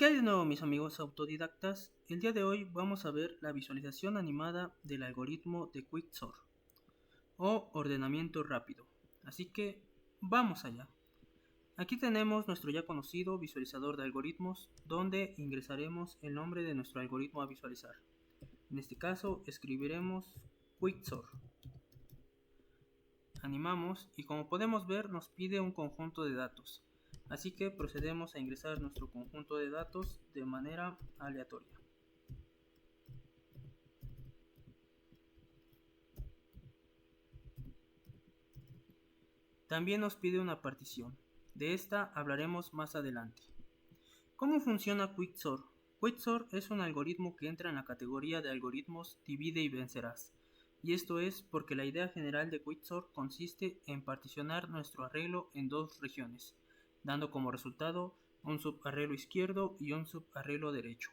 ¿Qué hay de nuevo, mis amigos autodidactas? El día de hoy vamos a ver la visualización animada del algoritmo de Quicksort o ordenamiento rápido. Así que vamos allá. Aquí tenemos nuestro ya conocido visualizador de algoritmos, donde ingresaremos el nombre de nuestro algoritmo a visualizar. En este caso escribiremos Quicksort. Animamos y como podemos ver nos pide un conjunto de datos. Así que procedemos a ingresar nuestro conjunto de datos de manera aleatoria. También nos pide una partición. De esta hablaremos más adelante. ¿Cómo funciona Quicksort? Quicksort es un algoritmo que entra en la categoría de algoritmos divide y vencerás. Y esto es porque la idea general de Quicksort consiste en particionar nuestro arreglo en dos regiones, dando como resultado un subarreglo izquierdo y un subarreglo derecho.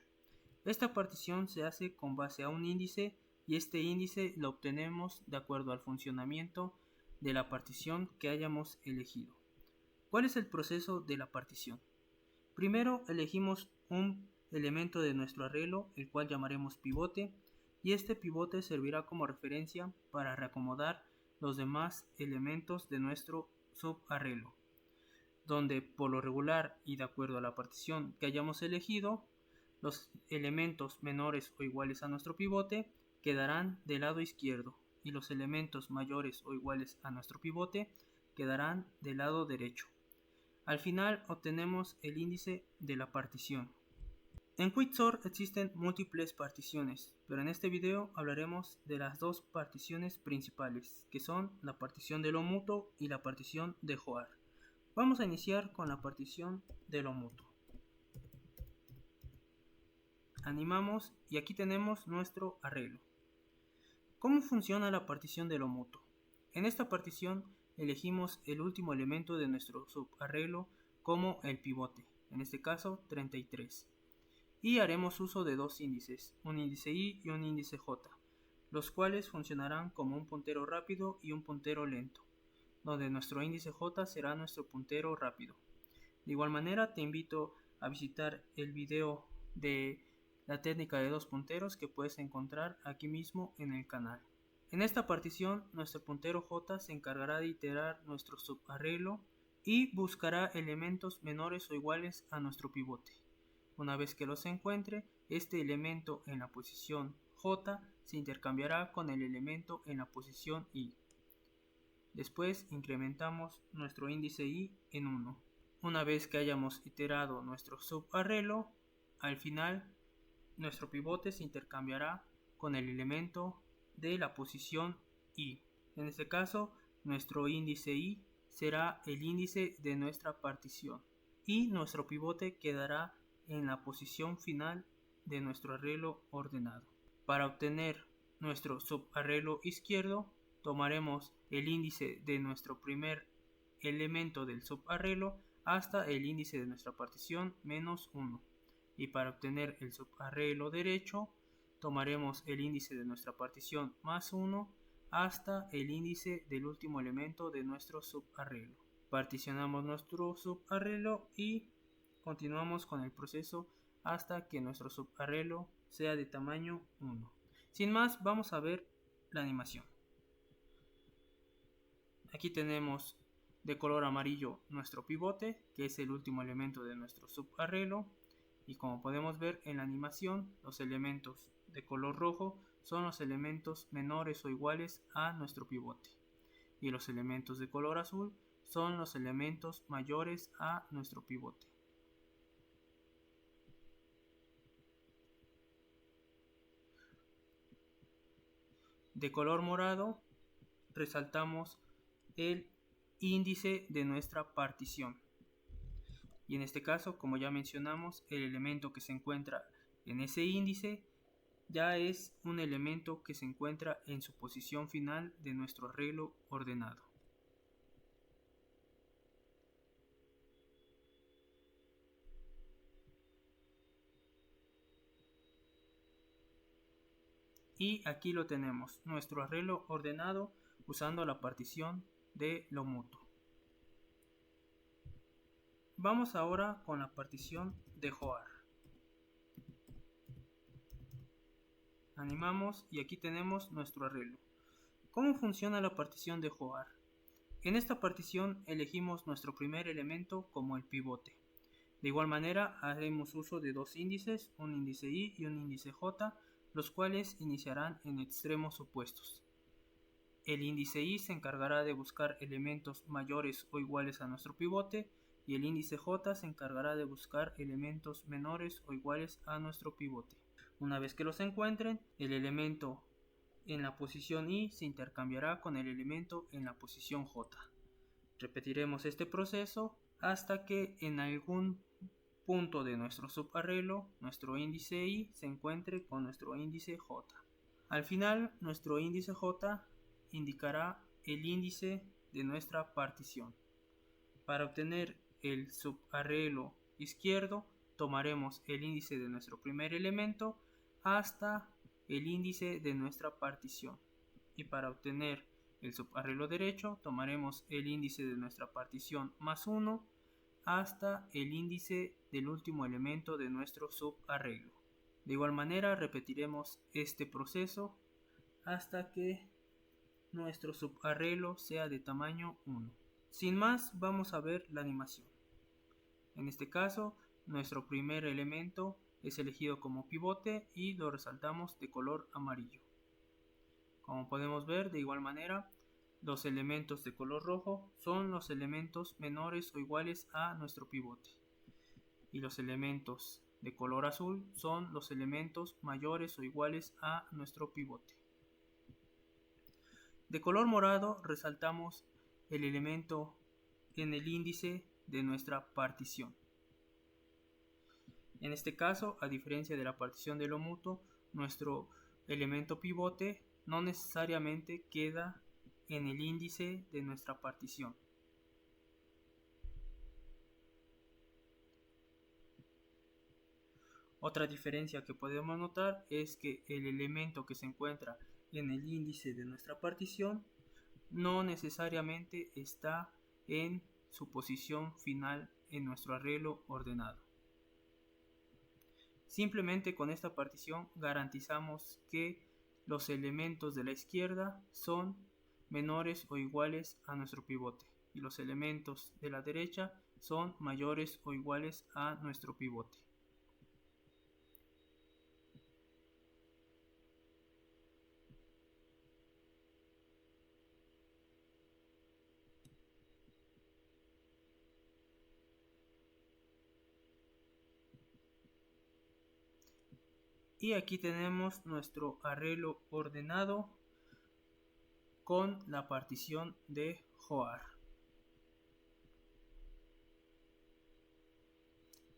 Esta partición se hace con base a un índice y este índice lo obtenemos de acuerdo al funcionamiento de la partición que hayamos elegido. ¿Cuál es el proceso de la partición? Primero elegimos un elemento de nuestro arreglo, el cual llamaremos pivote, y este pivote servirá como referencia para reacomodar los demás elementos de nuestro subarreglo, donde por lo regular y de acuerdo a la partición que hayamos elegido, los elementos menores o iguales a nuestro pivote quedarán del lado izquierdo y los elementos mayores o iguales a nuestro pivote quedarán del lado derecho. Al final obtenemos el índice de la partición. En Quicksort existen múltiples particiones, pero en este video hablaremos de las dos particiones principales, que son la partición de lo mutuo y la partición de Joar. Vamos a iniciar con la partición de lo mutuo. Animamos y aquí tenemos nuestro arreglo. ¿Cómo funciona la partición de lo mutuo? En esta partición elegimos el último elemento de nuestro subarreglo como el pivote, en este caso 33. Y haremos uso de dos índices, un índice i y un índice j, los cuales funcionarán como un puntero rápido y un puntero lento, donde nuestro índice j será nuestro puntero rápido. De igual manera te invito a visitar el video de la técnica de dos punteros que puedes encontrar aquí mismo en el canal. En esta partición nuestro puntero j se encargará de iterar nuestro subarreglo y buscará elementos menores o iguales a nuestro pivote. Una vez que los encuentre, este elemento en la posición j se intercambiará con el elemento en la posición i. Después incrementamos nuestro índice i en 1. Una vez que hayamos iterado nuestro subarreglo, al final nuestro pivote se intercambiará con el elemento de la posición i. En este caso, nuestro índice i será el índice de nuestra partición y nuestro pivote quedará en la posición final de nuestro arreglo ordenado. Para obtener nuestro subarreglo izquierdo, tomaremos el índice de nuestro primer elemento del subarreglo hasta el índice de nuestra partición menos 1. Y para obtener el subarreglo derecho, tomaremos el índice de nuestra partición más 1 hasta el índice del último elemento de nuestro subarreglo. Particionamos nuestro subarreglo y continuamos con el proceso hasta que nuestro subarreglo sea de tamaño 1. Sin más, vamos a ver la animación. Aquí tenemos de color amarillo nuestro pivote, que es el último elemento de nuestro subarreglo. Y como podemos ver en la animación, los elementos de color rojo son los elementos menores o iguales a nuestro pivote. Y los elementos de color azul son los elementos mayores a nuestro pivote. De color morado resaltamos el índice de nuestra partición. Y en este caso, como ya mencionamos, el elemento que se encuentra en ese índice ya es un elemento que se encuentra en su posición final de nuestro arreglo ordenado. Y aquí lo tenemos, nuestro arreglo ordenado usando la partición de lo mutuo. Vamos ahora con la partición de Joar. Animamos y aquí tenemos nuestro arreglo. ¿Cómo funciona la partición de Joar? En esta partición elegimos nuestro primer elemento como el pivote. De igual manera haremos uso de dos índices, un índice Y y un índice J, los cuales iniciarán en extremos opuestos. El índice Y se encargará de buscar elementos mayores o iguales a nuestro pivote y el índice J se encargará de buscar elementos menores o iguales a nuestro pivote. Una vez que los encuentren, el elemento en la posición Y se intercambiará con el elemento en la posición J. Repetiremos este proceso hasta que en algún punto de nuestro subarreglo nuestro índice Y se encuentre con nuestro índice J. Al final, nuestro índice J indicará el índice de nuestra partición. Para obtener el subarreglo izquierdo, tomaremos el índice de nuestro primer elemento hasta el índice de nuestra partición. Y para obtener el subarreglo derecho, tomaremos el índice de nuestra partición más 1 hasta el índice del último elemento de nuestro subarreglo. De igual manera, repetiremos este proceso hasta que nuestro subarreglo sea de tamaño 1. Sin más, vamos a ver la animación. En este caso, nuestro primer elemento es elegido como pivote y lo resaltamos de color amarillo. Como podemos ver, de igual manera, los elementos de color rojo son los elementos menores o iguales a nuestro pivote. Y los elementos de color azul son los elementos mayores o iguales a nuestro pivote. De color morado resaltamos el elemento en el índice de nuestra partición. En este caso, a diferencia de la partición de lo mutuo, nuestro elemento pivote no necesariamente queda en el índice de nuestra partición. Otra diferencia que podemos notar es que el elemento que se encuentra en el índice de nuestra partición no necesariamente está en su posición final en nuestro arreglo ordenado. Simplemente con esta partición garantizamos que los elementos de la izquierda son menores o iguales a nuestro pivote y los elementos de la derecha son mayores o iguales a nuestro pivote. Y aquí tenemos nuestro arreglo ordenado con la partición de Joar.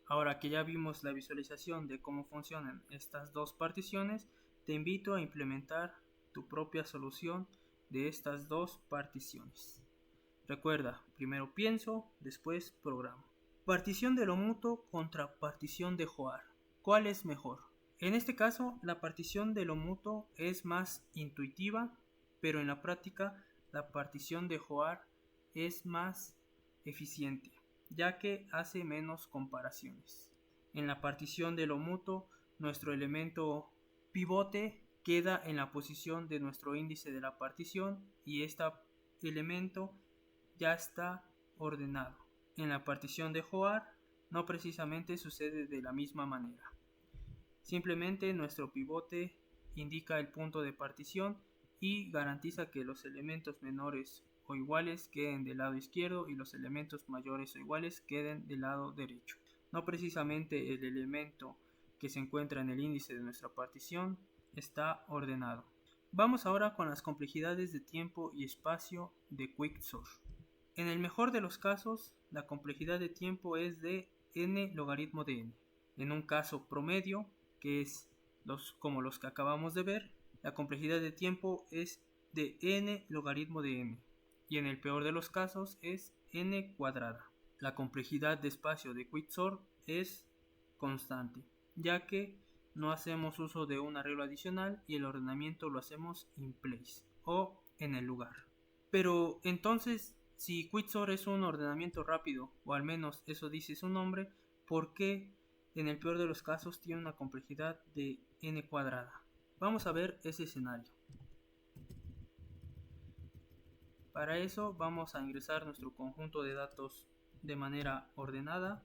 Ahora que ya vimos la visualización de cómo funcionan estas dos particiones, te invito a implementar tu propia solución de estas dos particiones. Recuerda, primero pienso, después programo. Partición de lo mutuo contra partición de Joar. ¿Cuál es mejor? En este caso, la partición de lo mutuo es más intuitiva, pero en la práctica la partición de Joar es más eficiente, ya que hace menos comparaciones. En la partición de lo mutuo, nuestro elemento pivote queda en la posición de nuestro índice de la partición y este elemento ya está ordenado. En la partición de Joar no precisamente sucede de la misma manera. Simplemente nuestro pivote indica el punto de partición y garantiza que los elementos menores o iguales queden del lado izquierdo y los elementos mayores o iguales queden del lado derecho. No precisamente el elemento que se encuentra en el índice de nuestra partición está ordenado. Vamos ahora con las complejidades de tiempo y espacio de Quicksort. En el mejor de los casos, la complejidad de tiempo es de n logaritmo de n. En un caso promedio, que es como los que acabamos de ver, la complejidad de tiempo es de n logaritmo de n. Y en el peor de los casos es n cuadrada. La complejidad de espacio de Quicksort es constante, ya que no hacemos uso de un arreglo adicional y el ordenamiento lo hacemos in place o en el lugar. Pero entonces, si Quicksort es un ordenamiento rápido, o al menos eso dice su nombre, ¿por qué en el peor de los casos tiene una complejidad de n cuadrada? Vamos a ver ese escenario. Para eso vamos a ingresar nuestro conjunto de datos de manera ordenada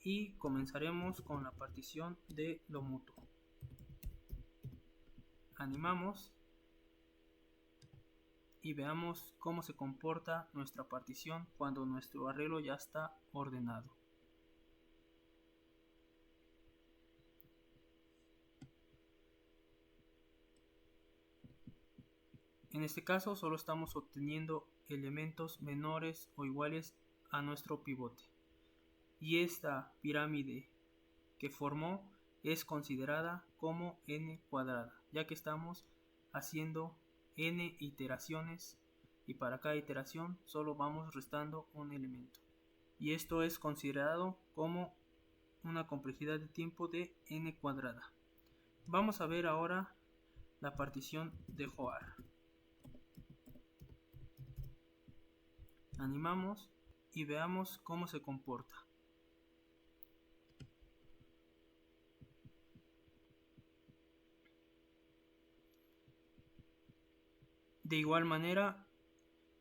y comenzaremos con la partición de lo mutuo. Animamos y veamos cómo se comporta nuestra partición cuando nuestro arreglo ya está ordenado. En este caso solo estamos obteniendo elementos menores o iguales a nuestro pivote, y esta pirámide que formó es considerada como n cuadrada, ya que estamos haciendo n iteraciones y para cada iteración solo vamos restando un elemento, y esto es considerado como una complejidad de tiempo de n cuadrada. Vamos a ver ahora la partición de Joar. Animamos y veamos cómo se comporta. De igual manera,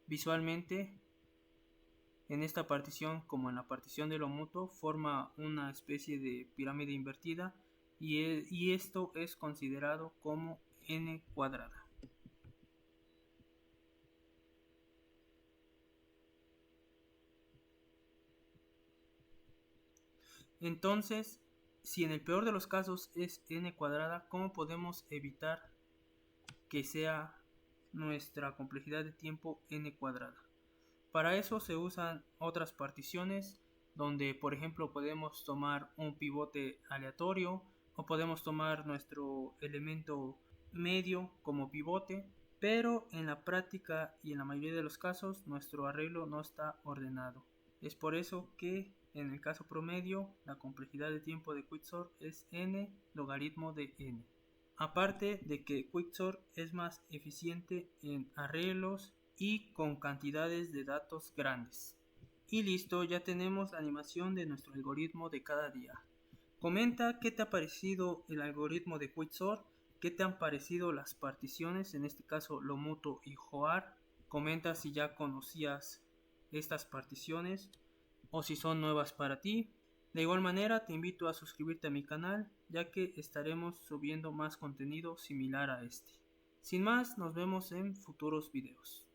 visualmente, en esta partición como en la partición de lo mutuo, forma una especie de pirámide invertida y esto es considerado como n cuadrada. Entonces, si en el peor de los casos es n cuadrada, ¿cómo podemos evitar que sea nuestra complejidad de tiempo n cuadrada? Para eso se usan otras particiones donde, por ejemplo, podemos tomar un pivote aleatorio o podemos tomar nuestro elemento medio como pivote, pero en la práctica y en la mayoría de los casos nuestro arreglo no está ordenado. Es por eso que en el caso promedio la complejidad de tiempo de Quicksort es n logaritmo de n. Aparte de que Quicksort es más eficiente en arreglos y con cantidades de datos grandes. Y listo, ya tenemos la animación de nuestro algoritmo de cada día. Comenta qué te ha parecido el algoritmo de Quicksort, qué te han parecido las particiones, en este caso lo mutuo y Joar. Comenta si ya conocías estas particiones o si son nuevas para ti. De igual manera te invito a suscribirte a mi canal, ya que estaremos subiendo más contenido similar a este. Sin más, nos vemos en futuros videos.